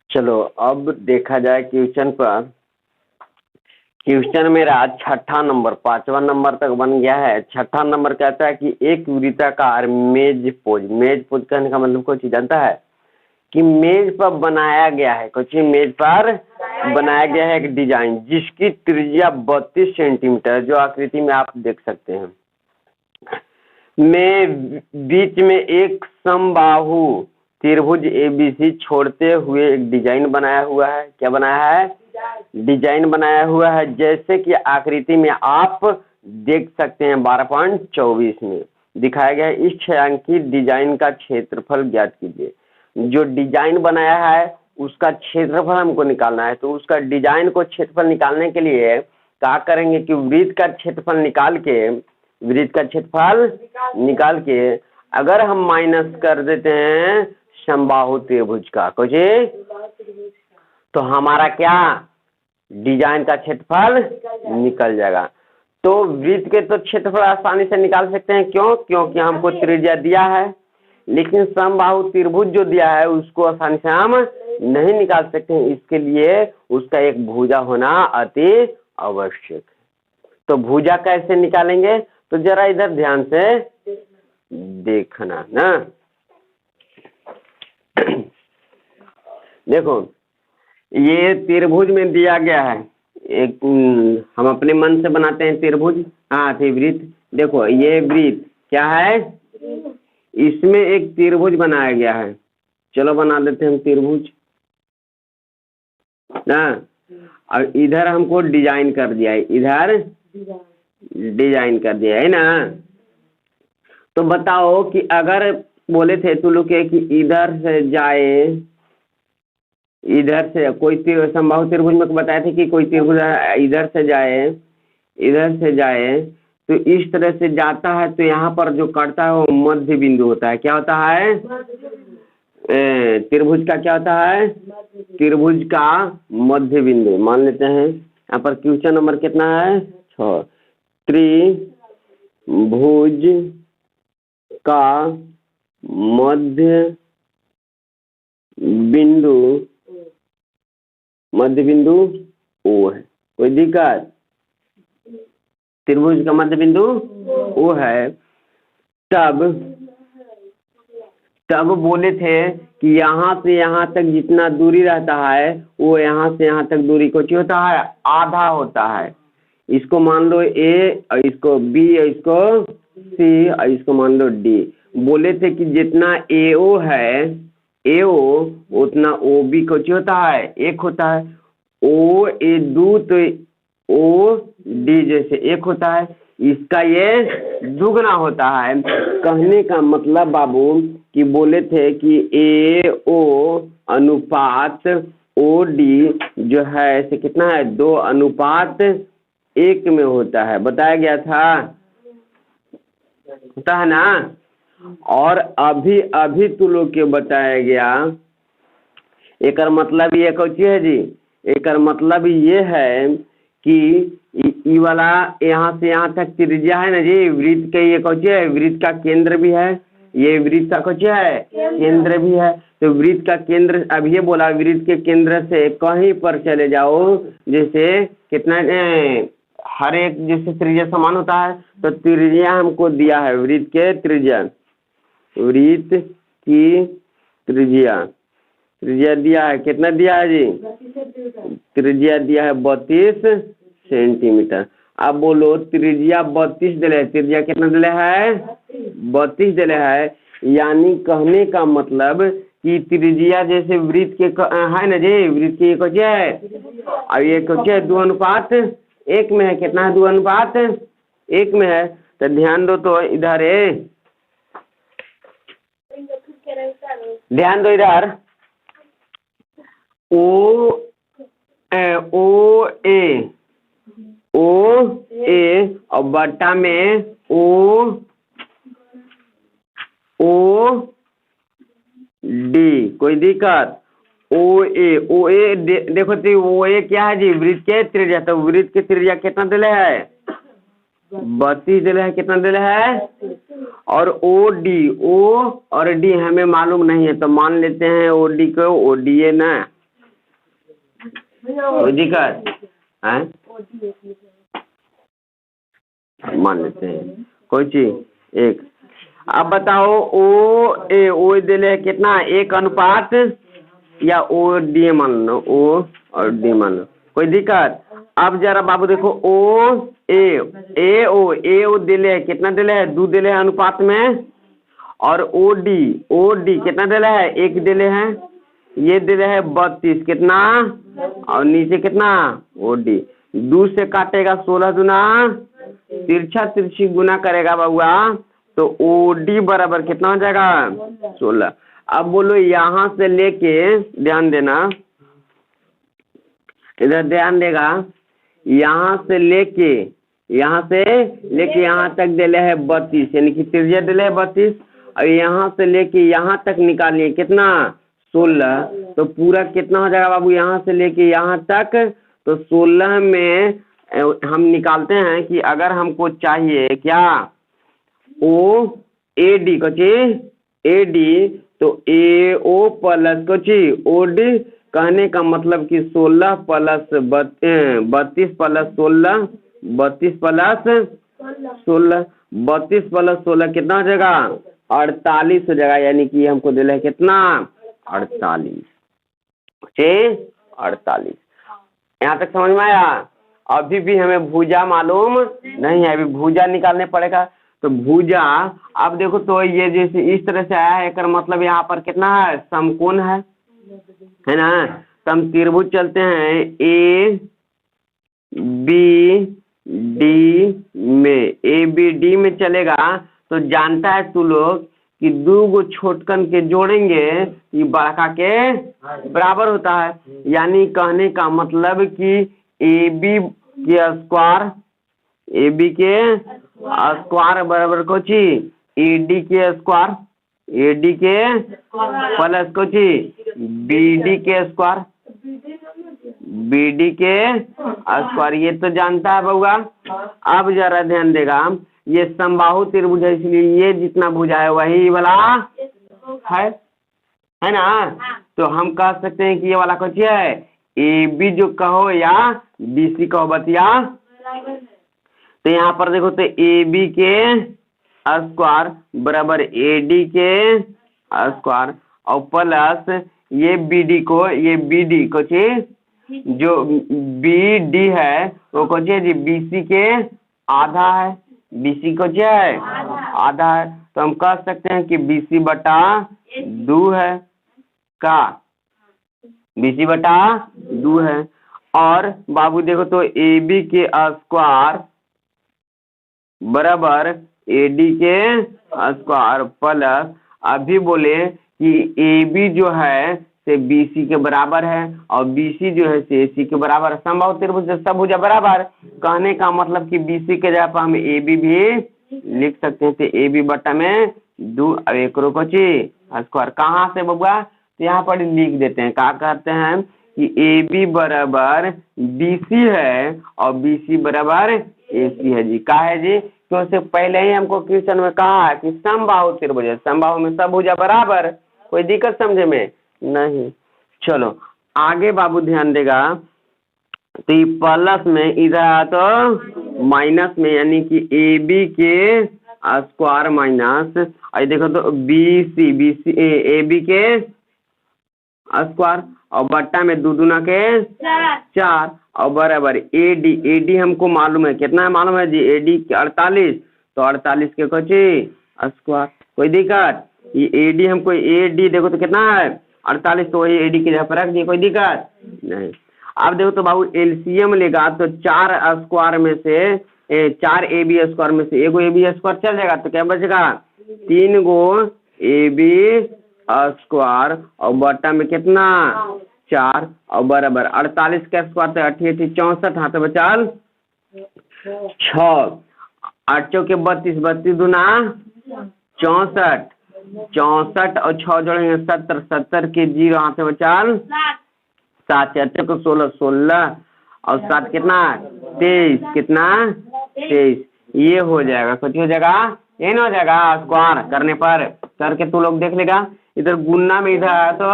चलो अब देखा जाए क्वेश्चन पर। क्वेश्चन मेरा 6ठा नंबर, 5वां नंबर तक बन गया है। 6ठा नंबर कहता है कि एक वृत्ताकार मेज पोज कहने का मतलब कोई चीज जानता है कि मेज पर बनाया गया है, कुछ मेज पर बनाया गया है एक डिजाइन जिसकी त्रिज्या 32 सेंटीमीटर, जो आकृति में आप देख सकते हैं, में बीच में एक समबाहु त्रिभुज एबीसी छोड़ते हुए एक डिजाइन बनाया हुआ है। क्या बनाया है? डिजाइन बनाया हुआ है, जैसे कि आकृति में आप देख सकते हैं 12.24 में दिखाया गया है। इस छायांकित डिजाइन का क्षेत्रफल ज्ञात कीजिए। जो डिजाइन बनाया है उसका क्षेत्रफल हमको निकालना है, तो उसका डिजाइन को क्षेत्रफल निकालने के लिए क्या करेंगे कि वृत्त का क्षेत्रफल निकाल के अगर हम माइनस कर देते हैं समबाहु त्रिभुज का कुछ, तो हमारा क्या डिजाइन का क्षेत्रफल निकल जाएगा। तो वृत्त के तो क्षेत्रफल आसानी से निकाल सकते हैं, क्यों? क्योंकि हमको त्रिज्या दिया है, लेकिन समबाहु त्रिभुज जो दिया है उसको आसानी से हम नहीं निकाल सकते हैं। इसके लिए उसका एक भुजा होना अति आवश्यक। तो भुजा कैसे निकालेंगे? तो जरा इधर ध्यान से देखना ना। देखो ये त्रिभुज में दिया गया है एक, हम अपने मन से बनाते हैं त्रिभुज। हाँ वृत्त, देखो ये वृत्त क्या है, इसमें एक त्रिभुज बनाया गया है। चलो बना देते हैं हम त्रिभुज ना। और इधर हमको डिजाइन कर दिया है, इधर डिजाइन कर दिया है ना। तो बताओ कि अगर बोले थे तू लोग कि इधर से जाए, इधर से कोई समबाहु त्रिभुज में बताए थे कि कोई त्रिभुज इधर से जाए तो इस तरह से जाता है, तो यहाँ पर जो कटता है वो मध्य बिंदु होता है। क्या होता है? त्रिभुज का क्या होता है? त्रिभुज का मध्य बिंदु मान लेते हैं। यहाँ पर क्वेश्चन नंबर कितना है? 6। त्रिभुज का मध्य बिंदु ओ है। कोई दिक्कत? त्रिभुज का मध्य बिंदु ओ है। तब बोले थे कि यहाँ से यहाँ तक जितना दूरी रहता है वो यहाँ से यहाँ तक दूरी को क्या होता है? आधा होता है। इसको मान लो ए, और इसको बी, और इसको सी, और इसको मान लो डी। बोले थे कि जितना AO है, AO उतना OB को क्या होता है? एक होता है। OA2 तो OD जैसे एक होता है, इसका ये दुगना होता है। कहने का मतलब बाबू कि बोले थे कि AO अनुपात OD जो है ऐसे कितना है? 2:1 में होता है, बताया गया था, होता है ना। और अभी तू लोग के बताया गया, एक मतलब ये कौची है जी? एक मतलब ये है कि ई वाला यहाँ से यहाँ तक त्रिज्या है ना जी, वृत्त के ये कौची है? वृत्त का केंद्र भी है, ये वृत्त का कौची है? केंद्र भी है। तो वृत्त का केंद्र, अब ये बोला वृत्त के केंद्र से कहीं पर चले जाओ, जैसे कितना हर एक जैसे त्रिज्या समान होता है, तो त्रिज्या हमको दिया है वृत्त के त्रिज्या, वृत्त की त्रिज्या दिया है। कितना दिया है जी? त्रिज्या दिया है 32 सेंटीमीटर। अब बोलो त्रिज्या 32 दिले है, त्रिज्या कितना दिले है? 32 दिले है। यानी कहने का मतलब कि त्रिज्या जैसे वृत्त के है ना जी, वृत्त की कुछ है, और ये कुछ है 2:1 में है। कितना है? 2:1 में है। तो ध्यान दो, तो इधर ध्यान दो, इधर ओ ए और बट्टा में ओ डी। कोई दिक्कत? ओ ए देखो तो ओ ए क्या है जी? वृत्त के त्रिज्या। तो वृत्त के त्रिज्या कितना दिले है? 32 दिले है। कितना दिले है? और ओ और डी हमें मालूम नहीं है, तो मान लेते हैं OD को OD है ना। कोई दिक्कत है? मान लेते हैं कोई चीज एक। अब बताओ ओ दिले कितना, 1 अनुपात या ओ डी मान लो, ओ और डी मान लो, कोई दिक्कत? अब जरा बाबू देखो ए ओ दिले कितना दिले है, 2 दिले है अनुपात में, और ओ डी कितना दिले है, 1 दिले है, ये दिले है 32 कितना, और नीचे कितना ओ डी, 2 से काटेगा 16 दुना तिरछा तिरछी गुना करेगा बाबुआ, तो ओ डी बराबर कितना हो जाएगा 16। अब बोलो यहाँ से लेके, ध्यान देना इधर ध्यान देगा, यहाँ से लेके यहाँ तक दिले है 32, यानी कि त्रिज्या दिले है 32, और यहाँ से लेके यहाँ तक निकालिए कितना 16, तो पूरा कितना हो जाएगा बाबू यहाँ से लेके यहाँ तक, तो 16 में हम निकालते हैं कि अगर हमको चाहिए क्या ओ ए डी कची ए डी, तो ए ओ प्लस कची ओ डी, कहने का मतलब कि 16 प्लस 32 प्लस 16, 32 प्लस 16, 32 प्लस 16 कितना हो जाएगा 48 हो जाएगा, यानी कि हमको दिला है कितना 48, 48। यहाँ तक समझ में आया? अभी भी हमें भुजा मालूम नहीं है, अभी भुजा निकालने पड़ेगा। तो भुजा अब देखो, तो ये जैसे इस तरह से आया है, कर मतलब यहाँ पर कितना है, समकोण है ना। तो हम त्रिभुज चलते हैं ए बी डी में, ए बी डी में चलेगा, तो जानता है तू लोग कि 2 गो छोटकन के जोड़ेंगे ये बड़का के बराबर होता है, यानी कहने का मतलब कि ए बी के स्क्वायर बराबर कोची ए डी के स्क्वायर, ए डी के प्लस कोची बी डी के स्क्वायर, बी डी के स्क्वायर, ये तो जानता है बउआ। अब जरा ध्यान देगा, ये समबाहु त्रिभुज है, इसलिए ये जितना भुजा है वही वाला है ना। तो हम कह सकते हैं कि ये वाला कुछ है ए बी जो कहो या बी सी कहो बतिया। तो यहाँ पर देखो, तो ए बी के स्क्वायर बराबर ए डी के स्क्वायर, और प्लस ये बी डी को, ये बी डी को जो बी डी है वो कुछ जी बी सी के आधा है, बी सी को क्या है आधा है, तो हम कह सकते हैं कि बी सी बटा 2 है का, बी सी बटा 2 है। और बाबू देखो, तो ए बी के स्क्वायर बराबर ए डी के स्क्वायर प्लस, अभी बोले कि ए बी जो है से बी सी के बराबर है, और बी सी जो है से ए सी के बराबर है, समबाहु त्रिभुज सब भुजा बराबर, कहने का मतलब कि बी सी के जगह पर हम ए बी भी लिख सकते हैं, तो ए बी बटा में 2 अब एक रो कोची स्क्वायर, कहाँ से बबुआ, तो यहाँ पर लिख देते हैं, क्या कहते हैं कि ए बी बराबर बी सी है और बी सी बराबर ए सी है जी। कहा है जी, क्योंकि पहले ही हमको क्वेश्चन में कहा है कि समबाहु त्रिभुज है, समबाहु में सब भुजा बराबर, कोई दिक्कत समझे में नहीं। चलो आगे बाबू ध्यान देगा, तो ये प्लस में इधर तो माइनस में, यानी कि ए बी के स्क्वायर माइनस, और देखो तो बी सी ए बी के स्क्वायर, और बट्टा में 2 दूना के 4, और बराबर ए डी हमको मालूम है, कितना है मालूम है जी, ए डी 48, तो 48 के कुछ स्क्वायर, कोई दिक्कत? ये ए डी हमको ए डी देखो तो कितना है 48, तो वही ए डी की जगह पर रख दिए, कोई दिक्कत नहीं। अब देखो तो बाबू एलसीएम लेगा, तो 4 स्क्वायर में से 4 ए बी स्क्वायर में से एगो ए बी स्क्वायर चल जाएगा, तो क्या बचेगा 3 गो ए बी स्क्वायर, और बट्टा में कितना 4, और बराबर 48 का स्क्वायर, तो 88 64, हाथ बचाल 6, 8 चौके 32, 32 दूना 64, 64 और 6 जोड़ेंगे 70, 70 के 0 हाथ बचाल 7, 4 को 16, 16 और 7 कितना 23, कितना 23, ये हो जाएगा, कुछ हो जाएगा, ये ना हो जाएगा स्क्वायर करने पर, करके तू लोग देख लेगा। इधर गुना में, इधर आया तो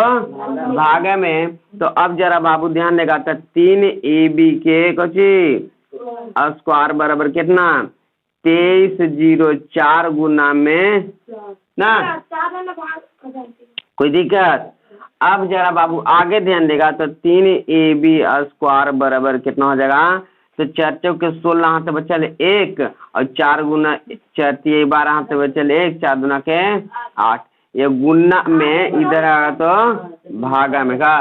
भागा में। तो अब जरा बाबू ध्यान देगा, तो 3AB के कुछ स्क्वायर बराबर कितना 2304 गुना में ना, कोई दिक्कत। अब जरा बाबू आगे ध्यान देगा, तो 3AB स्क्वायर बराबर कितना हो जाएगा, तो 4 चौके 16 हाथ बचल 1 और 4 गुना 4 3 12 हाथ बचल 1, 4 दूना के 8। ये गुना में इधर आया तो भागा में का,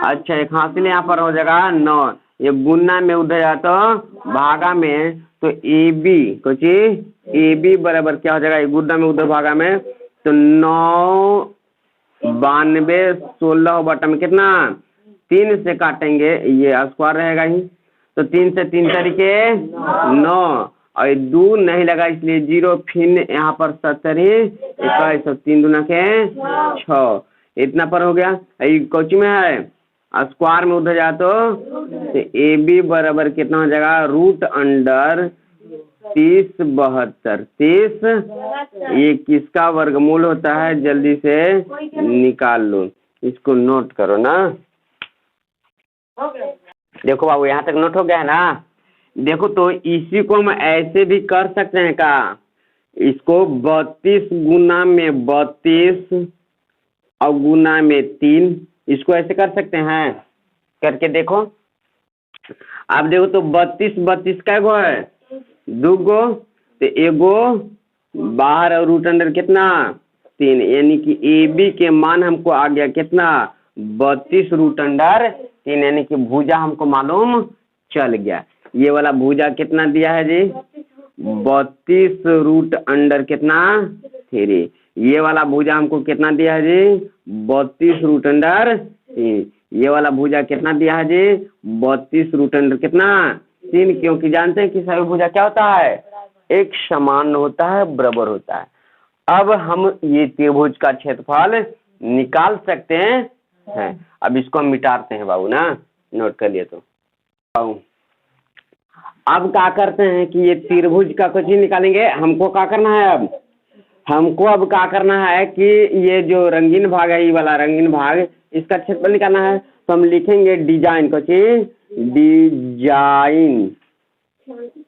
अच्छा एक हासिल यहाँ पर हो जाएगा 9। ये गुना में उधर आया तो भागा में, तो AB कुछ AB बराबर क्या हो जाएगा, गुना में उधर भागा में, तो 9 92 16 बटा में कितना 3 से काटेंगे, ये स्क्वायर रहेगा ही, तो 3 से 3 तरीके 9 और 2 नहीं लगा इसलिए 0, फिर यहाँ पर 70 ही 21, 3 दूना के 6, इतना पर हो गया। कोच में है स्क्वायर में उधर जा तो AB बराबर कितना हो जाएगा, रूट अंडर 30 72 30, ये किसका वर्गमूल होता है, जल्दी से निकाल लो, इसको नोट करो ना। देखो बाबू यहाँ तक नोट हो गया है ना। देखो तो इसी को हम ऐसे भी कर सकते हैं का, इसको 32 गुना में 32 और गुना में 3, इसको ऐसे कर सकते हैं, करके देखो। आप देखो तो 32 32 का गो है 2 गो, तो एगो बाहर और रूट अंडर कितना 3, यानी कि AB के मान हमको आ गया कितना 32 रूट अंडर 3, यानी कि भुजा हमको मालूम चल गया। ये वाला भुजा कितना दिया है जी 32 रूट अंडर कितना 3, ये वाला भुजा हमको कितना दिया है जी 32 रूट अंडर 3, ये वाला भुजा कितना दिया है जी 32 रूट अंडर कितना 3, क्योंकि जानते हैं कि सभी भुजा क्या होता है एक समान होता है, बराबर होता है। अब हम ये त्रिभुज का क्षेत्रफल निकाल सकते हैं। अब इसको हम मिटाते हैं बाबू ना, नोट कर लिए तो बाबू। अब क्या करते हैं कि ये त्रिभुज का कुछ ही निकालेंगे, हमको क्या करना है, अब हमको अब क्या करना है कि ये जो रंगीन भाग है, ये वाला रंगीन भाग, इसका क्षेत्रफल निकालना है। तो हम लिखेंगे डिजाइन कुछ डिजाइन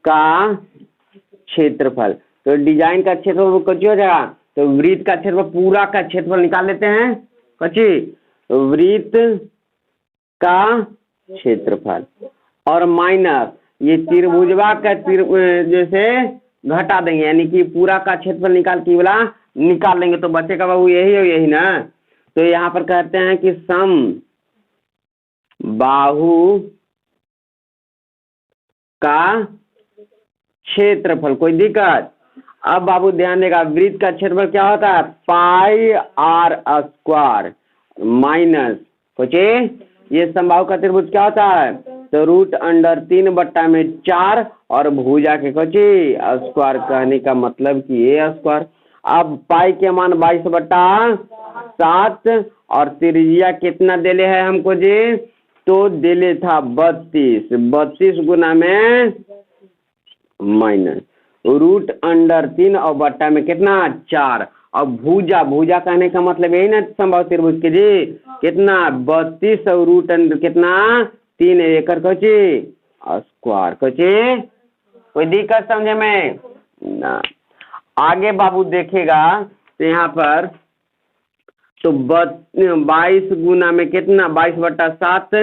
का क्षेत्रफल, तो डिजाइन का क्षेत्रफल कुछ हो जाएगा, तो वृत्त का क्षेत्रफल पूरा का क्षेत्रफल निकाल लेते हैं कुछ, वृत्त का क्षेत्रफल और माइनस ये त्रिभुजवा का जैसे घटा देंगे, यानी कि पूरा का क्षेत्रफल निकाल के वाला निकाल लेंगे, तो बचेगा बाबू यही हो यही ना। तो यहाँ पर कहते हैं कि सम बाहु का क्षेत्रफल, कोई दिक्कत। अब बाबू ध्यान देगा, वृत्त का क्षेत्रफल क्या होता है पाई r स्क्वायर माइनस कुछ, ये समबाहु का त्रिभुज क्या होता है, तो रूट अंडर 3 बट्टा में 4 और भुजा के कुछ स्क्वायर, कहने का मतलब कि ये स्क्वायर। अब पाई के मान 22 बट्टा 7 और त्रिज्या कितना देले है हमको जी, तो देले था 32, 32 गुना में माइनस रूट अंडर 3 और बट्टा में कितना 4, और भुजा भुजा कहने का मतलब यही ना समबाहु त्रिभुज के जी, कितना 32 और रूट अंडर कितना 3 एकड़ कुछ स्क्वायर कुछ, कोई दिक्कत समझे में ना। आगे बाबू देखेगा तो यहाँ पर तो 22 गुना में कितना 22 बट्टा 7,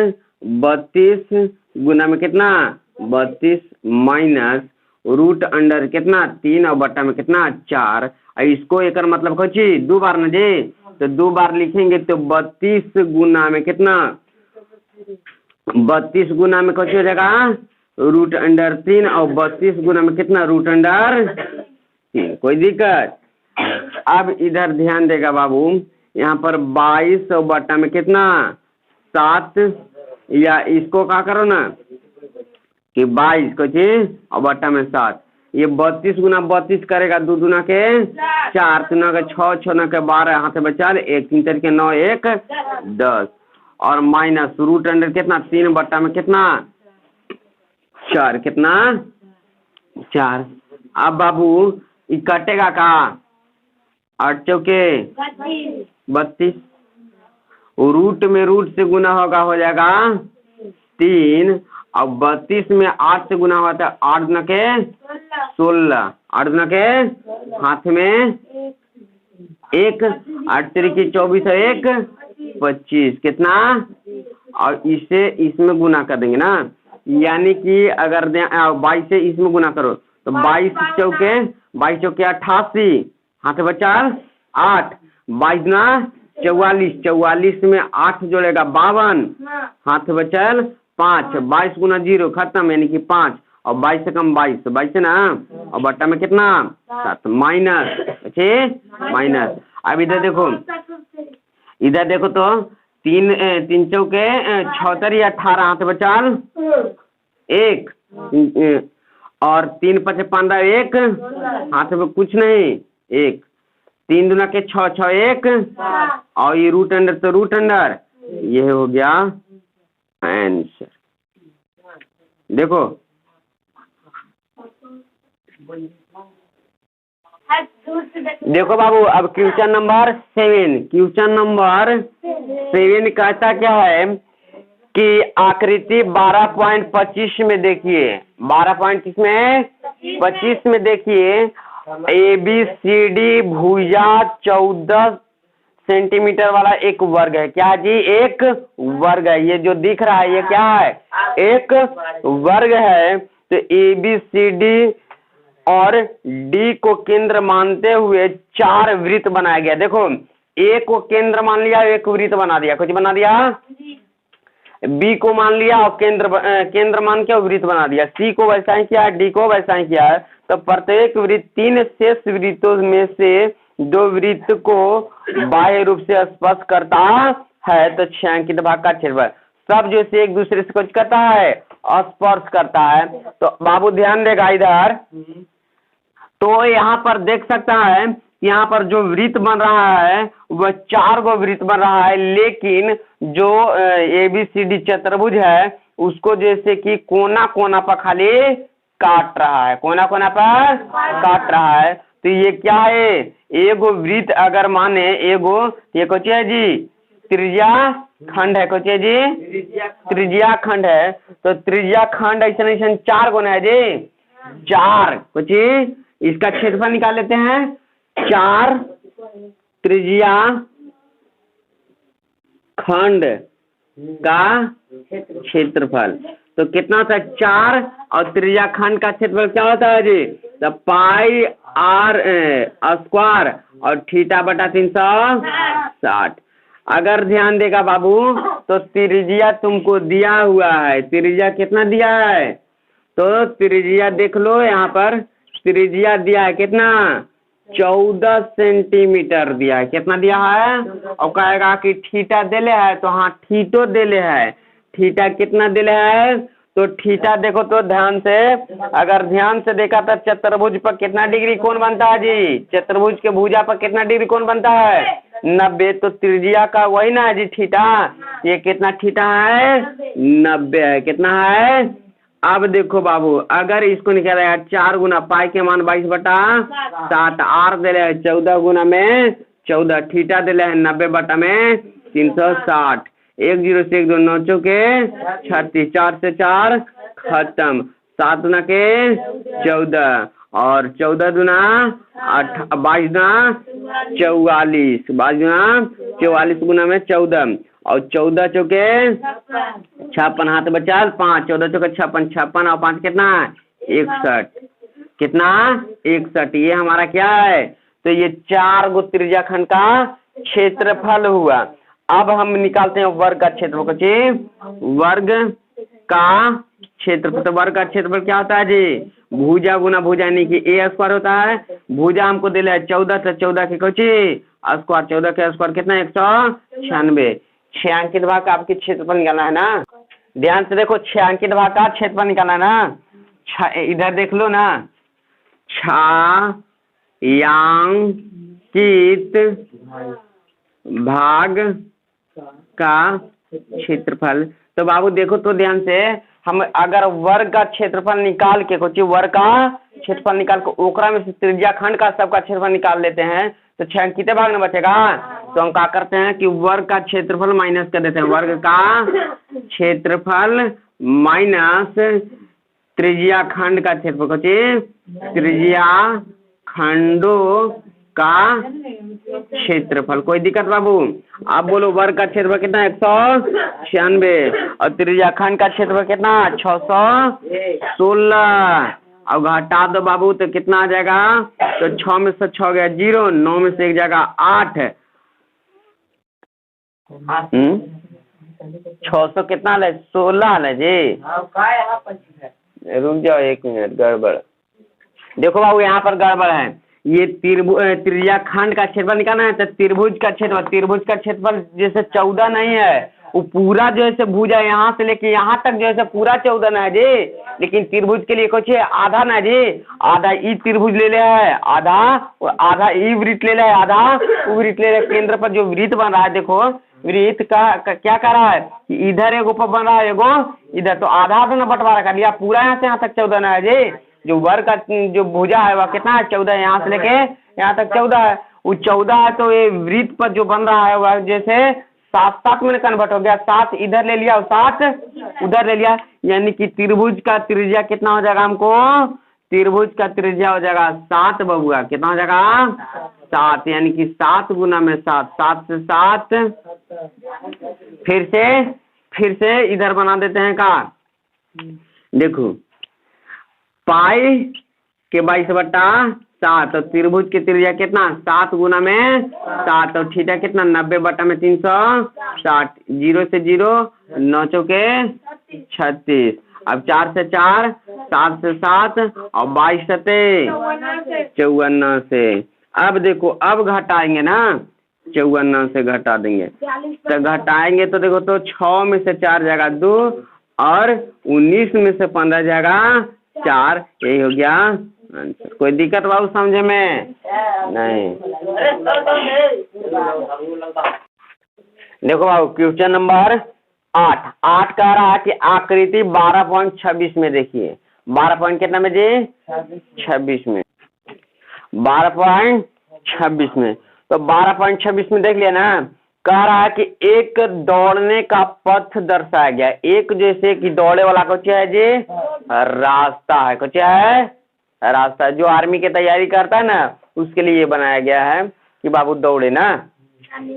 32 गुना में कितना 32 माइनस रूट अंडर कितना 3 और बट्टा में कितना 4, इसको एक मतलब कुछ 2 बार ना जी, तो 2 बार लिखेंगे तो 32 गुना में कितना 32 गुना में कुछ हो जाएगा रूट अंडर 3 और 32 गुना में कितना रूट अंडर 3, कोई दिक्कत। अब इधर ध्यान देगा बाबू, यहाँ पर 22 और बट्टा में कितना 7, या इसको क्या करो ना कि 22 कुछ और बट्टा में 7, ये 32 गुना 32 करेगा 2 दूना के 4, 3 के 6, 6 के 12, हाथ बचा 1 3 के 9 1 10 और माइनस रूट अंडर कितना 3 बट्टा में कितना 4, कितना 4। अब बाबू ये कटेगा का 8 चौके 32, रूट में रूट से गुना होगा, हो जाएगा 3, और 32 में 8 से गुना हुआ था, 8 गुना के 16, 8 गुना के हाथ में 1, 8 की 24 है 1 25, कितना, और इसे इसमें गुना कर देंगे ना, यानी कि अगर 22 से इसमें गुना करो तो 22 चौके 88, हाथ बचा 8, 22 ना 44, 44 में 8 जोड़ेगा 52, हाथ बचल 5, 22 गुना 0 खत्म, यानी कि 5, और 22 से कम 22 है ना, और बट्टा में कितना 7, माइनस, माइनस। अब इधर देखो तो 3 चौके 76 या 18, हाथ बचाल 1, और 3 5 15 1, हाथ में कुछ नहीं 1, 3 दूना के 6 6 1, और ये रूट अंडर तो रूट अंडर, ये हो गया आंसर। देखो बाबू, अब क्वेश्चन नंबर 7 कहता क्या है कि आकृति 12.25 में देखिए, 12.25 में देखिए, ABCD भुजा 14 सेंटीमीटर वाला एक वर्ग है। क्या जी? एक वर्ग है। ये जो दिख रहा है ये क्या है? एक वर्ग है। तो ABCD और D को केंद्र मानते हुए 4 वृत्त बनाया गया। देखो, A को केंद्र मान लिया, एक वृत्त बना दिया। कुछ बना दिया? B को मान लिया और केंद्र मान के वृत्त बना दिया। C को वैसा ही किया, D को वैसा ही किया है। तो प्रत्येक वृत्त 3 शेष वृत्तों में से 2 वृत्त को बाह्य रूप से स्पर्श करता है। तो छायांकित भाग का क्षेत्रफल सब जो से एक दूसरे से कुछ करता है, स्पर्श करता है। तो बाबू ध्यान देगा इधर, तो यहाँ पर देख सकता है, यहाँ पर जो वृत्त बन रहा है वह 4 गो वृत्त बन रहा है, लेकिन जो ABCD चतुर्भुज है उसको जैसे कि कोना कोना पर खाली काट रहा है, कोना कोना पर काट रहा है। तो ये क्या है? एगो वृत्त अगर माने एगो, ये कुछ है जी त्रिज्या खंड है, कुछ है जी त्रिज्या खंड है। तो त्रिज्या खंड ऐसा 4 गुना है जी, 4 कुछ, इसका क्षेत्रफल निकाल लेते हैं। 4 त्रिज्या खंड का क्षेत्रफल तो कितना होता है? 4, और त्रिज्या खंड का क्षेत्रफल क्या होता है जी? तो पाई r स्क्वायर और थीटा बटा 360। अगर ध्यान देगा बाबू तो त्रिज्या तुमको दिया हुआ है, त्रिज्या कितना दिया है? तो त्रिज्या देख लो, यहाँ पर त्रिज्या दिया है कितना? 14 सेंटीमीटर दिया है। कितना दिया है? और कहेगा कि थीटा देले है, तो हाँ थीटो देले है। थीटा कितना देले है? तो थीटा देखो तो ध्यान से, अगर ध्यान से देखा तो चतुर्भुज पर कितना डिग्री कोण बनता है जी? चतुर्भुज के भुजा पर कितना डिग्री कोण बनता है? 90। तो त्रिज्या का वही ना है जी थीटा। ये कितना थीटा है? 90 है। कितना है? अब देखो बाबू, अगर इसको निकालेगा 4 गुना पाई के मान 22 बटा 7, आर दे रहे 14 गुना में 14, थीटा दे रहे 90 बटा में 360। 1 0 से 1 2 9 चौके 36, 4 से 4 खत्म, 7 गुना के 14, और 14 दुना 22 गुना 44, 22 गुना 44 गुना में 14, और 14 चौके 56, हाथ बचा 5, 14 चौके 56, 56 और 5 कितना? 61। कितना? 61। ये हमारा क्या है? तो ये 4 गो त्रिज्या खंड का क्षेत्रफल हुआ। अब हम निकालते हैं वर्ग का क्षेत्रफल। वर्ग का क्षेत्रफल, तो वर्ग का क्षेत्रफल क्या होता है जी? भुजा गुना भुजा, यानी कि A स्क्वायर होता है। भुजा हमको दिला है 14, तो 14 के कुछ स्क्वायर, 14 के स्क्वायर कितना? 196। छायांकित भाग का आपके क्षेत्रफल निकालना है ना। ध्यान से देखो, छायांकित भाग का क्षेत्रफल निकालना है ना। इधर देख लो ना, छायांकित भाग का क्षेत्रफल। तो बाबू देखो तो ध्यान से, हम अगर वर्ग का क्षेत्रफल निकाल के, कुछ वर्ग का क्षेत्रफल निकाल के ओकरा में से त्रिज्या खंड का सबका क्षेत्रफल निकाल लेते हैं, तो 6 कितने भाग में बचेगा? तो हम क्या करते हैं कि वर्ग का क्षेत्रफल माइनस कर देते हैं, वर्ग का क्षेत्रफल माइनस त्रिज्या खंड का क्षेत्रफल, त्रिज्या खंडों का क्षेत्रफल। कोई दिक्कत बाबू? आप बोलो वर्ग का क्षेत्रफल कितना? 196 और त्रिज्या खंड का क्षेत्रफल कितना? 616। अब घटा दो बाबू तो कितना आ जाएगा? तो 6 में से 6 गया 0, 9 में से 1 जाएगा 8। 600 कितना ले? 16 ले जी। रुक जाओ 1 मिनट, गड़बड़। देखो बाबू यहाँ पर गड़बड़ है। ये त्रिज्या खंड का क्षेत्रफल निकालना है तो त्रिभुज का क्षेत्रफल जैसे 14 नहीं है, वो पूरा जो है भुजा यहाँ से लेके यहाँ तक जो है पूरा 14 ना है जी, लेकिन त्रिभुज के लिए कुछ आधा ना जी, आधा ई त्रिभुज ले ले है, आधा ई वृत्त ले ले है, आधा उ वृत्त ले ले। केंद्र पर जो वृत्त बन रहा है, देखो वृत्त का क्या कर रहा है कि इधर एगो पर बन रहा है, एगो इधर, तो आधा आधा ना बंटवारा कर लिया, पूरा यहाँ से यहाँ तक 14 ना है जी। जो वर्ग का जो भुजा है वह कितना है? 14। यहाँ से लेके यहाँ तक 14 है, वो 14 है। तो ये वृत्त पर जो बन रहा है वह जैसे 7 में कन्वर्ट हो गया, 7 इधर ले लिया और 7 उधर ले लिया, यानी कि त्रिभुज का त्रिज्या कितना हो जाएगा हमको? त्रिभुज का त्रिज्या हो जाएगा 7 बबुआ। कितना हो जाएगा? 7, यानी कि 7 गुना में 7, 7 से 7। फिर से इधर बना देते हैं का, देखो पाई के 22/7 और त्रिभुज की त्रिज्या कितना? 7 गुना में 7 और थीटा कितना? 90/360। 0 से 0, 9 चौके 36। अब 4 से 4, 7 से 7 और 22 सते 54 से। अब देखो अब घटाएंगे ना, 54 से घटा देंगे तो घटाएंगे तो देखो तो 6 में से 4 जाएगा 2 और 19 में से 15 जाएगा 4। यही हो गया आंसर। कोई दिक्कत बाबू समझे में? नहीं। देखो बाबू क्वेश्चन नंबर 8 कह रहा है कि आकृति 12.26 में देखिए, 12 पॉइंट कितना में जी? 26 में, 12.26 में। तो 12.26 में देख लिया ना, कह रहा है कि एक दौड़ने का पथ दर्शाया गया। एक जैसे कि दौड़े वाला को क्या है जी? रास्ता है। कुछ है? रास्ता। जो आर्मी की तैयारी करता है ना उसके लिए ये बनाया गया है कि बाबू दौड़े ना,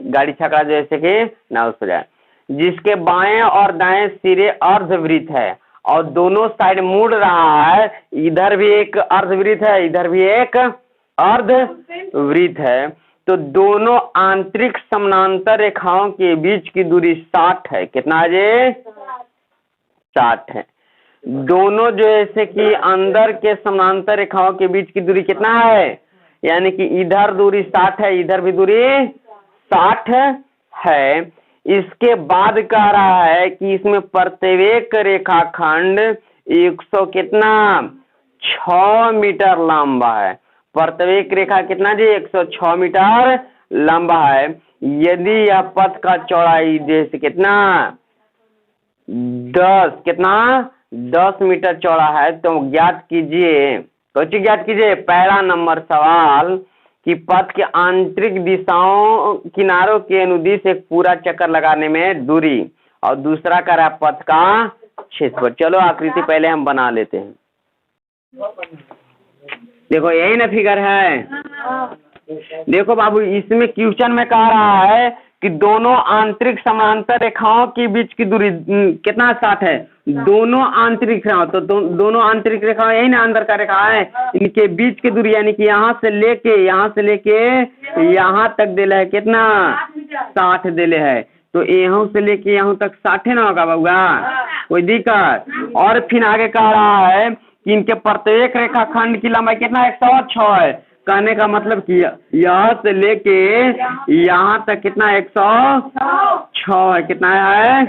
गाड़ी छकड़ा जैसे कि ना उस जाए, जिसके बाएं और दाएं सिरे अर्धवृत्त है और दोनों साइड मुड़ रहा है। इधर भी एक अर्धवृत्त है, इधर भी एक अर्धवृत्त है। तो दोनों आंतरिक समानांतर रेखाओं के बीच की दूरी 60 है। कितना है जी? 60 है। दोनों जो ऐसे कि अंदर के समानांतर रेखाओं के बीच की दूरी कितना है? यानी कि इधर दूरी 60 है, इधर भी दूरी 60 है। इसके बाद कह रहा है कि इसमें प्रत्येक रेखाखंड 100 कितना? 6 मीटर लंबा है। प्रत्येक रेखा कितना जी? 106 मीटर लंबा है। यदि यह पथ का चौड़ाई जैसे कितना? 10 मीटर चौड़ा है तो ज्ञात कीजिए, कुछ ज्ञात कीजिए। पहला नंबर सवाल कि पथ के आंतरिक दिशाओं किनारों के अनुदिश एक पूरा चक्कर लगाने में दूरी, और दूसरा कह रहा है पथ का क्षेत्रफल। चलो आकृति पहले हम बना लेते हैं। देखो यही ना फिगर है। देखो बाबू इसमें क्वेश्चन में कह रहा है कि दोनों आंतरिक समांतर रेखाओं के बीच की दूरी कितना? 60 है। दोनों आंतरिक रेखाओं, तो दोनों आंतरिक रेखाएं यही ना अंदर का रेखा है, इनके बीच की दूरी यानी कि यहाँ से लेके यहाँ तक दिले है कितना? 60 दिले है। तो यहाँ से लेके यहाँ तक 60 ना होगा बाबूगा? कोई दिक्कत? और फिर आगे कह रहा है कि इनके प्रत्येक रेखाखंड की लंबाई कितना? 106 है। कहने का मतलब कि यहाँ से लेके यहाँ तक कितना? 106 है। कितना है?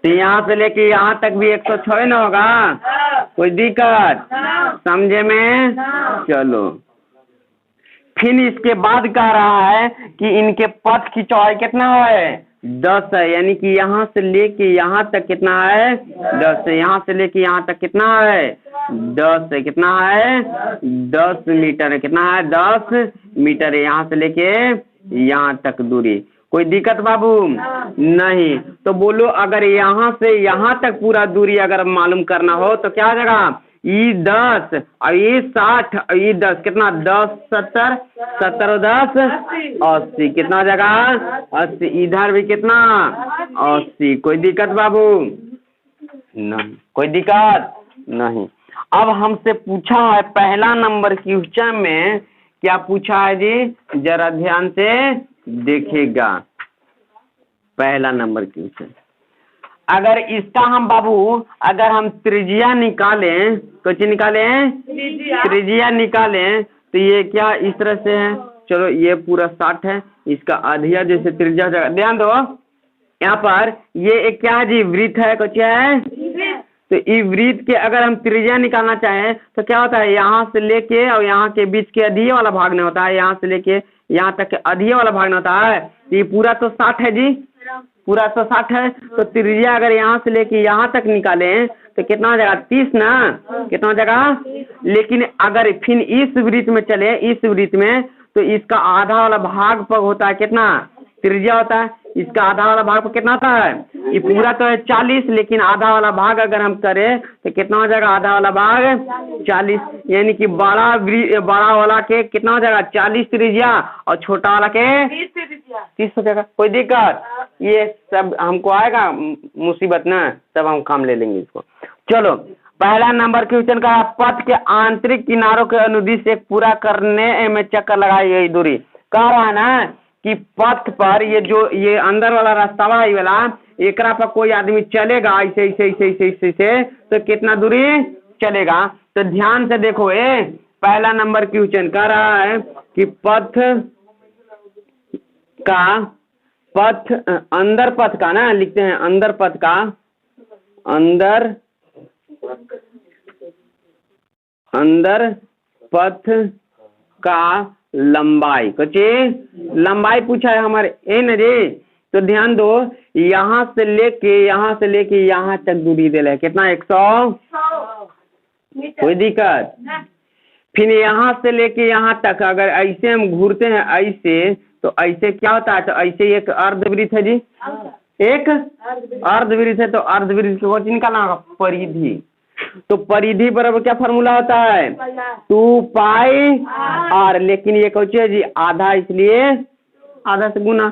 तो यहाँ से लेके यहाँ तक भी 106 ना होगा? कोई दिक्कत समझे में? चलो फिर इसके बाद कह रहा है कि इनके पथ की चौड़ाई कितना है? 10 है, यानी कि यहाँ से लेके यहाँ तक कितना है 10 है, यहाँ से लेके यहाँ तक कितना है 10 है, कितना है 10 मीटर है, कितना है 10 मीटर है, यहाँ से लेके यहाँ तक दूरी। कोई दिक्कत बाबू नहीं? तो बोलो अगर यहाँ से यहाँ तक पूरा दूरी अगर मालूम करना हो तो क्या हो जाएगा, ई 10 और ई 60 और ई 10, कितना 10 70 70 और 10 80, कितना हो जाएगा 80। इधर भी कितना 80। कोई दिक्कत बाबू नहीं? कोई दिक्कत नहीं। अब हमसे पूछा है पहला नंबर क्वेश्चन में क्या पूछा है जी, जरा ध्यान से देखिएगा। पहला नंबर क्वेश्चन, अगर इसका हम बाबू अगर हम त्रिज्या निकालें, कुछ निकालें त्रिज्या निकालें तो ये क्या इस तरह से है। चलो ये पूरा 60 है, इसका आधिया जैसे त्रिज्या हो जाएगा। ध्यान दो यहाँ पर ये एक क्या है जी, वृत्त है, कुछ है। तो इस वृत्त के अगर हम त्रिज्या निकालना चाहें तो क्या होता है, यहाँ से लेके और यहाँ के बीच के अधीय वाला भाग नहीं होता है, यहाँ से लेके यहाँ तक के अधीय वाला भाग नहीं होता है। तो ये पूरा तो 60 है जी, पूरा 160 है। तो त्रिज्या अगर यहाँ से लेके यहाँ तक निकालें तो कितना हो जाएगा 30 ना, कितना हो जाएगा। लेकिन अगर फिर इस वृत्त में चले, इस वृत्त में, तो इसका आधा वाला भाग पर होता है कितना, त्रिज्या होता है। इसका आधा वाला भाग पर कितना होता है, ये पूरा तो है 40, लेकिन आधा वाला भाग अगर हम करें तो कितना हो जाएगा, आधा वाला भाग 40, यानी कि बड़ा वाला के कितना हो जाएगा 40 त्रिज्या और छोटा वाला के 30 हो जाएगा। कोई दिक्कत? ये सब हमको आएगा मुसीबत ना, सब हम काम ले लेंगे इसको। चलो पहला नंबर क्वेश्चन का, पथ के आंतरिक किनारों के अनुदिश एक पूरा करने में चक्कर लगाई गई दूरी। कह रहा है ना कि पथ पर ये जो ये अंदर वाला रास्ता वाला एकरा पर कोई आदमी चलेगा ऐसे ऐसे ऐसे ऐसे ऐसे ऐसे तो कितना दूरी चलेगा। तो ध्यान से देखो, ये पहला नंबर क्वेश्चन कह रहा है कि पथ अंदर पथ का ना, लिखते हैं अंदर पथ का, अंदर पथ का लंबाई, कुछ लंबाई पूछा है हमारे ए न जी। तो ध्यान दो, यहाँ से लेके यहाँ तक दूरी दे रहे कितना 100। कोई दिक्कत? फिर यहाँ से लेके यहाँ तक अगर ऐसे हम घूरते हैं ऐसे, तो ऐसे क्या होता है, तो ऐसे एक अर्धवृत्त है जी, एक अर्धवृत्त है। तो अर्धवृत्त को निकालना होगा परिधि। तो परिधि बराबर क्या फॉर्मूला होता है, 2 पाई आर, लेकिन ये कौन है जी आधा, इसलिए आधा से गुना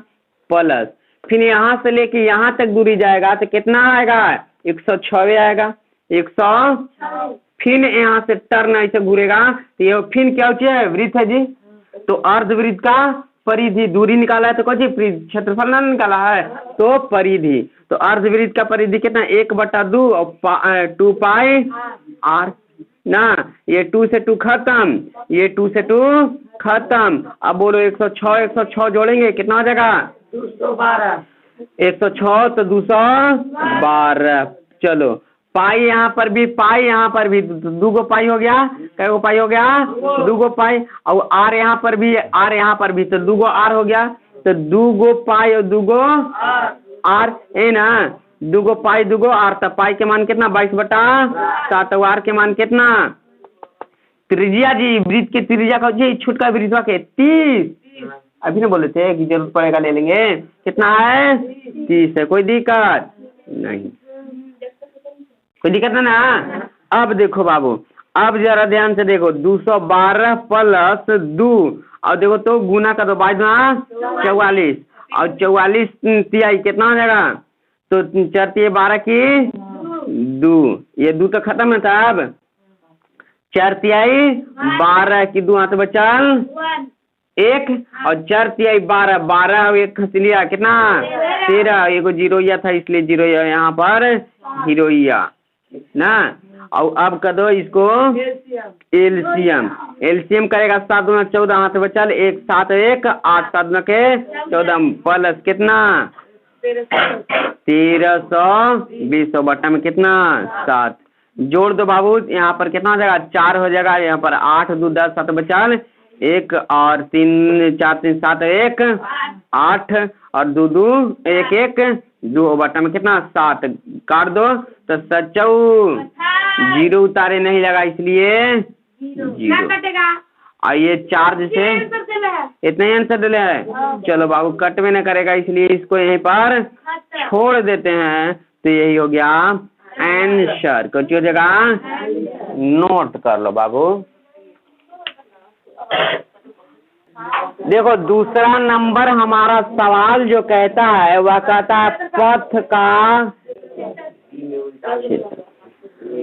प्लस। फिर यहाँ से लेके यहाँ तक दूरी जाएगा तो कितना आएगा 106 आएगा, 100। फिर यहाँ से टर्न ऐसे घूरेगा तो ये फिर क्या होती है, वृत्त है जी। तो अर्धवृत्त का परिधि दूरी निकाला है तो कौन सी क्षेत्रफल ना निकाला है, तो परिधि। तो अर्धवृत्त का परिधि कितना 1/2 और 2 पाई आर ना। ये 2 से 2 खत्म, ये 2 से 2 खत्म। अब बोलो 106 जोड़ेंगे कितना हो जाएगा 212। 106 तो 212। चलो पाई यहाँ पर भी, पाई यहाँ पर भी 2 पाई हो गया, कै गो पाई हो गया 2 पाई। और आर यहाँ पर भी, आर यहाँ पर भी, तो 2 आर हो गया। तो 2 पाई और 2 आर है ना, 2 पाई 2 आर। तब पाई के मान कितना 22/7, आर के मान कितना। त्रिज्या जी, वृत्त की त्रिज्या का जी छुटका वृत्त के 30, अभी ना बोले थे कि जरूरत पड़ेगा ले लेंगे, कितना है 30 है। कोई दिक्कत नहीं, कोई दिक्कत ना। अब देखो बाबू, अब जरा ध्यान से देखो, 212 + 2 और देखो तो गुना का, तो 22×4 और 44 तिहाई कितना हो जाएगा, तो 4 12 की 2, ये 2 तो खत्म है था। अब 4 तिहाई 12 की 2 हाथ बचल 1 और 4 तिहाई 12, 12 और 1 खस लिया कितना 13, एगो जीरोइया था इसलिए जीरोइया यहाँ पर हीरोइया ना। और अब कर दो इसको एलसीएम, एलसीएम करेगा 7 दूना 14 हाथ बचल 1 7 1 8 7 दूना के 14 प्लस कितना 1320 बट्टा में कितना 7। जोड़ दो बाबू, यहाँ पर कितना हो जाएगा 4 हो जाएगा, यहाँ पर 8 2 10 7 बचल 1 और 3 4 3 7 1 8 और दो दो एक एक दो, बटा में कितना 7, काट दो तो 7 जीरो उतारे नहीं लगा इसलिए जीरो। और ये चार्ज से इतना ही आंसर दिले है। चलो बाबू कट में न करेगा इसलिए इसको यहीं पर छोड़ देते हैं। तो यही हो गया आंसर। कुछ हो जगह नोट कर लो बाबू। देखो दूसरा नंबर हमारा सवाल जो कहता है वह कहता है पथ का क्षेत्र।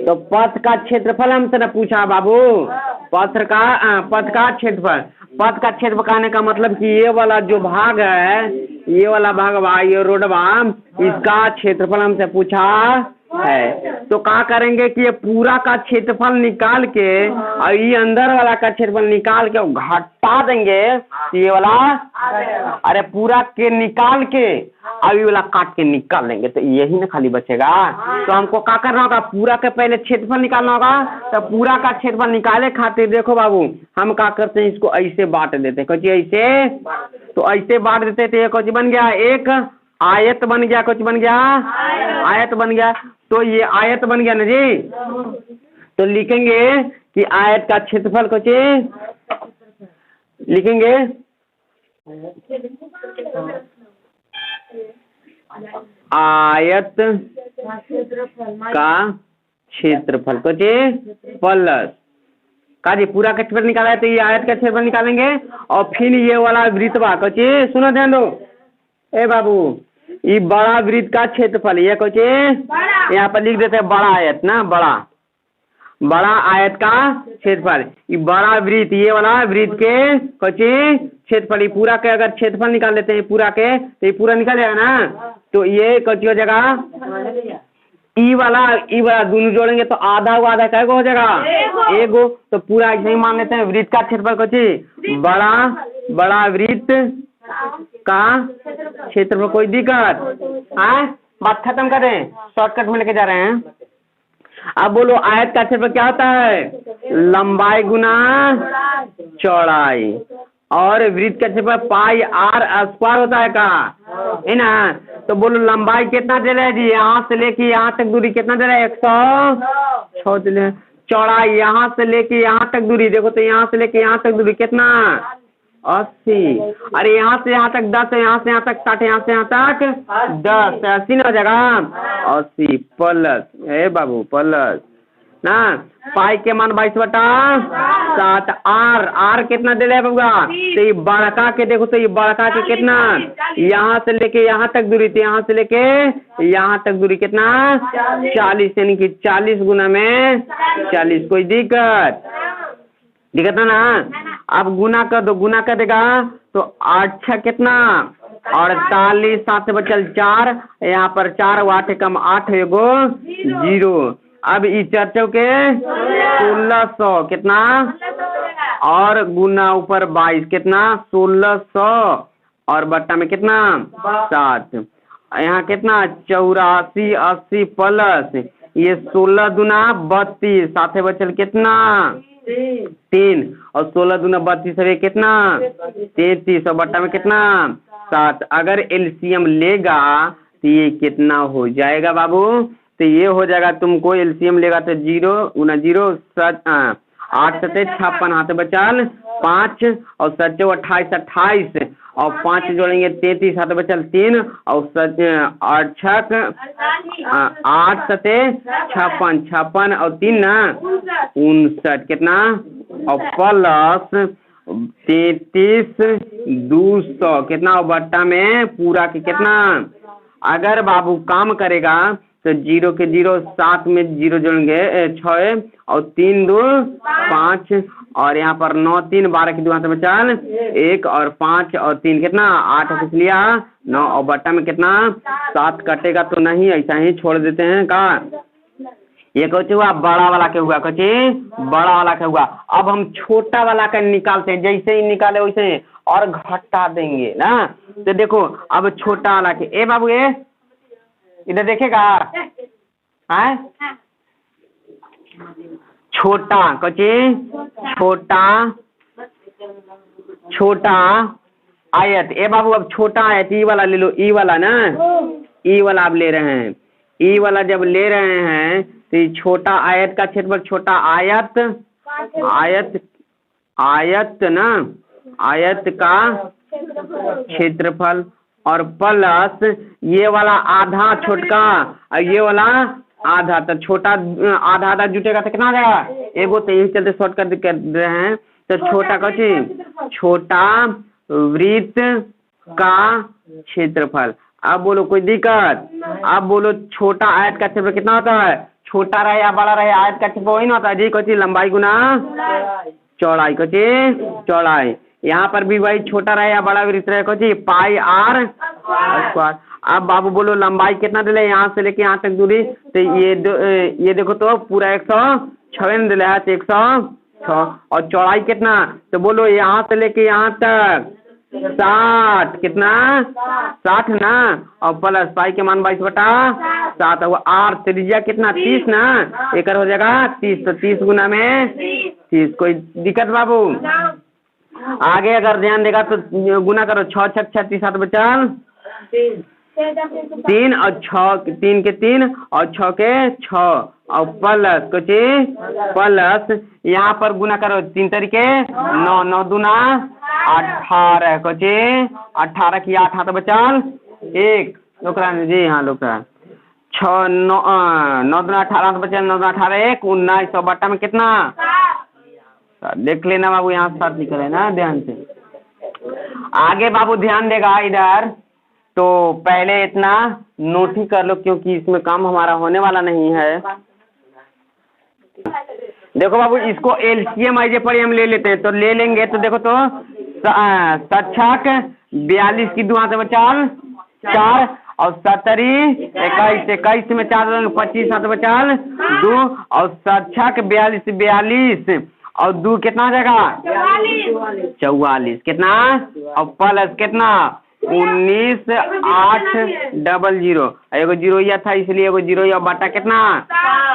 तो पथ का क्षेत्रफल हमसे न पूछा बाबू, पथ का क्षेत्रफल। पथ का क्षेत्रफल कहने का मतलब कि ये वाला जो भाग है, ये वाला भाग बा, ये रोडवा, इसका क्षेत्रफल हमसे पूछा है। तो क्या करेंगे कि ये पूरा का क्षेत्रफल निकाल के और ये अंदर वाला का क्षेत्रफल निकाल के घटा देंगे। ये वाला अरे पूरा के निकाल के अब ये वाला काट के निकाल देंगे तो यही ना खाली बचेगा। तो हमको क्या करना होगा, पूरा के पहले क्षेत्रफल निकालना होगा। तो पूरा का क्षेत्रफल निकाले खातिर देखो बाबू हम क्या करते हैं, इसको ऐसे बांट देते हैं। कुछ ऐसे, तो ऐसे बांट देते थे, कुछ बन गया एक आयत बन गया। कुछ बन गया आयत बन गया। तो ये आयत बन गया ना जी। तो लिखेंगे कि आयत का क्षेत्रफल कुछ लिखेंगे आयत का क्षेत्रफल कुछ प्लस का जी पूरा का क्षेत्रफल निकाला है तो ये आयत का क्षेत्रफल निकालेंगे। और फिर ये वाला वृत्तवा कुछ सुनो ध्यान दो ए बाबू, ये बड़ा वृत्त का क्षेत्रफल ये कुछ यहाँ पर लिख देते हैं बड़ा आयत ना, बड़ा आयत का क्षेत्रफल। ये बड़ा वृत्त ये वाला वृत्त के कुछ क्षेत्रफल, पूरा के अगर क्षेत्रफल निकाल लेते हैं पूरा के तो ये पूरा निकल जाएगा ना। तो ये कुछ हो जाएगा ई वाला दोनों जोड़ेंगे तो आधा को आधा क्या हो जाएगा एगो। तो पूरा ऐसे ही मान लेते हैं वृत्त का क्षेत्रफल कुछ बड़ा वृत्त का क्षेत्रफल। कोई दिक्कत है? बात खत्म करें, शॉर्टकट में लेके जा रहे हैं। अब बोलो आयत का क्षेत्रफल क्या होता है, लंबाई गुना चौड़ाई। और वृत्त का क्षेत्रफल पाई आर स्क्वायर होता है का है ना। तो बोलो लंबाई कितना दे रहे हैं जी, यहाँ से लेके यहाँ तक दूरी कितना दे रहे हैं 106 दे रहे हैं। चौड़ाई यहाँ से लेके यहाँ तक दूरी देखो तो यहाँ से लेके यहाँ तक दूरी कितना 80। अरे यहाँ से यहाँ तक 10 है, यहाँ से यहाँ तक 60, यहाँ से यहाँ तक 10, 80 ना हो जाएगा 80 प्लस ए बाबू प्लस ना पाई के मान 22/7। आर कितना दे रहे बाबूगा, तो ये बड़का के देखो तो ये बड़का के कितना यहाँ से लेके यहाँ तक दूरी थी, यहाँ से लेके यहाँ तक दूरी कितना 40, यानी कि 40 गुना में 40। कोई दिक्कत है ना। अब गुना कर दो, गुना कर देगा तो 8 6 कितना 48, 7 से बचल 4, यहाँ पर 4 8 कम 8 एगो 0। अब इस चर्चो के 1600 कितना और गुना ऊपर 22 कितना 1600 और बट्टा में कितना 7, यहाँ कितना 84 80 प्लस ये 16 दूना 32, 7 बचल कितना 3 और 16 दूना 32 है कितना 33 और बट्टा में कितना 7। अगर एलसीएम लेगा तो ये कितना हो जाएगा बाबू, तो ये हो जाएगा तुमको एलसीएम लेगा तो 0 गुना 0 8 7 56 हाथ बचल 5 और 7 28 28 और 5 जोड़ेंगे 33 हाथ बचल 3 और 8 6 8 7 56 और 3 ना 59 कितना और प्लस 33 200 कितना और बट्टा में पूरा के कितना। अगर बाबू काम करेगा तो 0 के 0 7 में 0 जोड़ेंगे 6 और 3 2 5 और यहाँ पर 9 3 12 की 2 हाथ बचल 1 और 5 और 3 कितना 8 कुछ लिया 9 और बट्टा में कितना 7 कटेगा तो नहीं, ऐसा ही छोड़ देते हैं का। ये कुछ हुआ बड़ा वाला के हुआ, कुछ बड़ा वाला के हुआ। अब हम छोटा वाला का निकालते हैं, जैसे ही निकाले वैसे ही और घटा देंगे ना। तो देखो अब छोटा वाला के ए बाबू ए इधर देखेगा है छोटा कुछ छोटा आयत। ए बाबू अब छोटा आयत ई वाला ले लो, ई वाला ना, ई वाला आप ले रहे हैं। ई वाला जब ले रहे हैं तो ये छोटा आयत का क्षेत्रफल, छोटा आयत, आयत, आयत ना, आयत का क्षेत्रफल और प्लस ये वाला आधा छोटका और ये वाला आधा, तो छोटा आधा आधा जुटेगा तो कितना आ जाएगा एगो, तो यही चलते शॉर्ट कर रहे हैं। तो छोटा कथी, छोटा वृत्त का क्षेत्रफल। अब बोलो कोई दिक्कत? अब बोलो छोटा आयत का क्षेत्रफल कितना होता है, छोटा रहे या बड़ा रहे आयत का क्षेत्रफल वही ना होता है जी, कथी लंबाई गुना चौड़ाई, कथी चौड़ाई। यहाँ पर भी वही छोटा रहे या बड़ा वृत्त रहे, कथी पाई आर स्क्वायर। अब बाबू बोलो लंबाई कितना दिले, यहाँ से लेके यहाँ तक दूरी, तो ये देखो तो पूरा 106 दिले है, 106। और चौड़ाई कितना, तो बोलो यहाँ से लेके यहाँ तक 60, कितना 60 ना, और प्लस पाई के मान 22/7, और आर त्रिज्या कितना 30 ना, एक हो जाएगा 30, तो 30 गुना में 30। कोई दिक्कत बाबू? आगे अगर ध्यान देगा तो गुना करो, 6 6 36 7 बचल 3 और 6 3 के 3 और 6 के 6 और प्लस कुछ प्लस यहाँ पर गुना करो 3 तरीके 9 9 दूना 18 कुछ 18 की 8 हाथ बचल 1 लोकरा जी, हाँ लोकरा 6 9 9 दूना 18 बचल 9 दूना 18 1 19 बट्टा में कितना, देख लेना बाबू, यहाँ साथ निकले ना ध्यान से। आगे बाबू ध्यान देगा इधर, तो पहले इतना नोट ही कर लो क्योंकि इसमें काम हमारा होने वाला नहीं है। देखो बाबू इसको एलसीएम आइजे पर हम ले लेते हैं, तो ले लेंगे तो देखो तो 7 42 की 2 हाथ बचाल 4 और 70 21 में 4 25 हाथ बचाल 2 और 7 42 42 और 2 कितना हो जाएगा 44, कितना और प्लस कितना 19 8 00, एगो जीरो या था इसलिए एगो जीरो या बटा कितना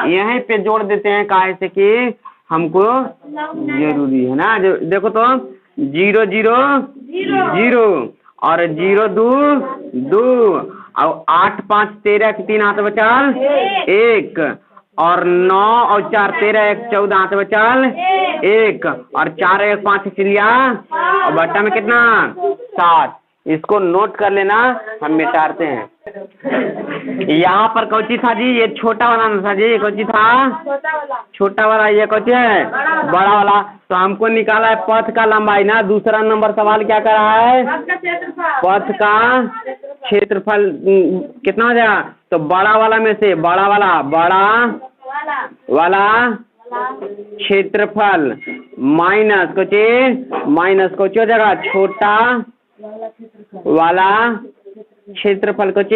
यहीं पे जोड़ देते हैं, काहे से कि हमको जरूरी है ना। देखो तो 0 0 0 और 0 2 2 और 8 5 13 के 3 हाथ बचाल 1 और 9 और 4 13 1 14 हाथ बचाल 1 और 4 1 5 चिलिया और बट्टा में कितना 7। इसको नोट कर लेना, हम मिटाते हैं। यहाँ पर कौची था जी, ये छोटा वाला ना था जी, ये कौची था छोटा वाला, ये कौची है बड़ा वाला। तो हमको निकाला है पथ का लंबाई ना। दूसरा नंबर सवाल क्या कर रहा है, पथ का क्षेत्रफल कितना हो जाएगा, तो बड़ा वाला में से बड़ा वाला क्षेत्रफल माइनस कुछ हो जाएगा छोटा वाला क्षेत्रफल कुछ,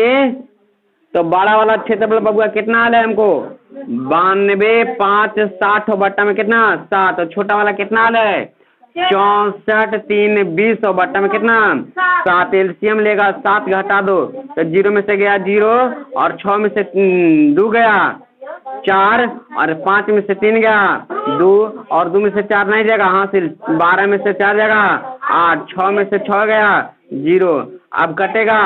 तो बड़ा वाला क्षेत्रफल बबुआ कितना आया हमको 92 5 60 बट्टा में कितना 7, और छोटा वाला कितना आया 64 3 20 और बट्टा में कितना 7। एलसीएम लेगा 7 घटा दो तो 0 में से गया 0 और 6 में से 2 गया 4 और 5 में से 3 गया 2 और 2 में से 4 नहीं जाएगा हासिल, 12 में से 4 जाएगा 8, 6 में से 6 गया 0। अब कटेगा